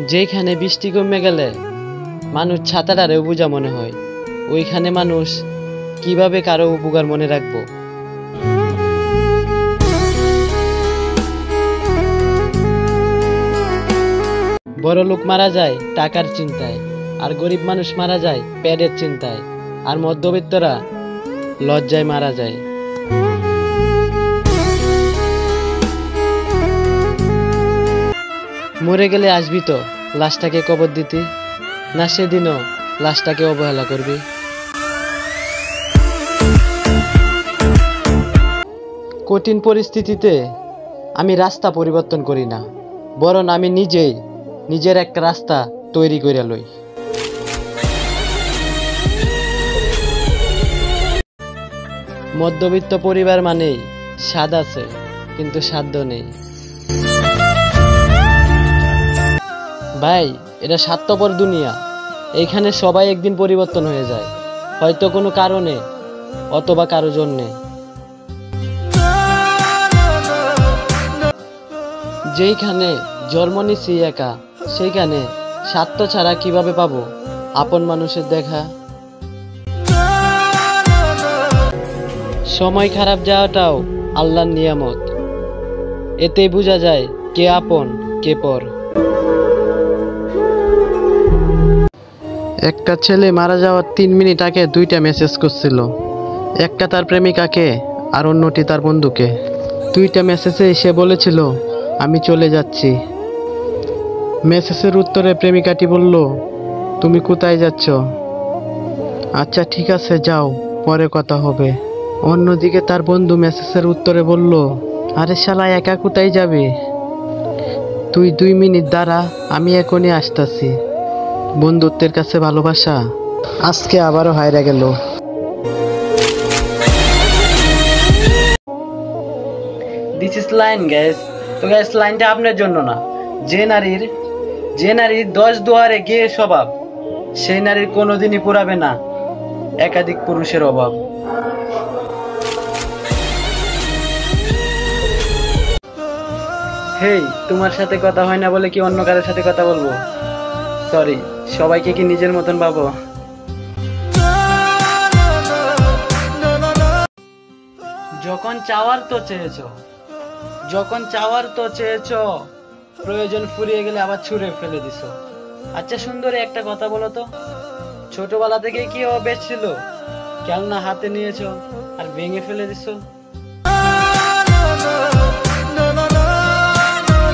যেখানে বৃষ্টি কমে গেলে মানুষ ছাতাটারেও বোঝা মনে হয়, ওইখানে মানুষ কিভাবে কারো উপকার মনে রাখবো। বড় লোক মারা যায় টাকার চিন্তায়, আর গরিব মানুষ মারা যায় পেটের চিন্তায়, আর মধ্যবিত্তরা লজ্জায় মারা যায়। মরে গেলে আসবি তো লাশটাকে কবর দিতে, না সেদিনও লাশটাকে অবহেলা করবি? কঠিন পরিস্থিতিতে আমি রাস্তা পরিবর্তন করি না, বরং আমি নিজেই নিজের একটা রাস্তা তৈরি করে লই। মধ্যবিত্ত পরিবার মানেই স্বাদ আছে কিন্তু সাধ্য নেই। ভাই, এটা স্বার্থপর দুনিয়া, এইখানে সবাই একদিন পরিবর্তন হয়ে যায়, হয়তো কোনো কারণে অথবা কারো জন্যে। যেইখানে জন্ম নিছি একা, সেইখানে স্বার্থ ছাড়া কিভাবে পাবো আপন মানুষের দেখা? সময় খারাপ যাওয়াটাও আল্লাহর নিয়ামত, এতেই বোঝা যায় কে আপন কে পর। একটা ছেলে মারা যাওয়ার 3 মিনিট আগে 2টা মেসেজ করছিল, একটা তার প্রেমিকাকে আর অন্যটি তার বন্ধুকে। 2টা মেসেজে সে বলেছিল আমি চলে যাচ্ছি। মেসেজের উত্তরে প্রেমিকাটি বলল, তুমি কোথায় যাচ্ছ? আচ্ছা ঠিক আছে যাও, পরে কথা হবে। অন্যদিকে তার বন্ধু মেসেজের উত্তরে বলল, আরে শালা একা কোথায় যাবে, তুই 2 মিনিট দাঁড়া, আমি এখনই আসতেছি। বন্ধুত্বের কাছে ভালোবাসা আজকে আবারও হায়রা গেল। This is line guys. তো গাইস, লাইনটা আপনার জন্য না। যে নারীর 10 দুয়ারে গিয়ে স্বভাব, সেই নারীর কোনোদিনই পুরাবে না একাধিক পুরুষের অভাব। হেই, তোমার সাথে কথা হয় না বলে কি অন্য কারোর সাথে কথা বলবো? সরি, সবাইকে কি নিজের মতন ভাবো? যখন চাওয়ার তো চেয়েছো, প্রয়োজন ফুরিয়ে গেলে আবার ছুঁড়ে ফেলে দিছো। আচ্ছা সুন্দরী, একটা কথা বলো তো, ছোটবেলা থেকে কি অভ্যেস ছিল খেলনা হাতে নিয়েছো আর ভেঙে ফেলে দিছো?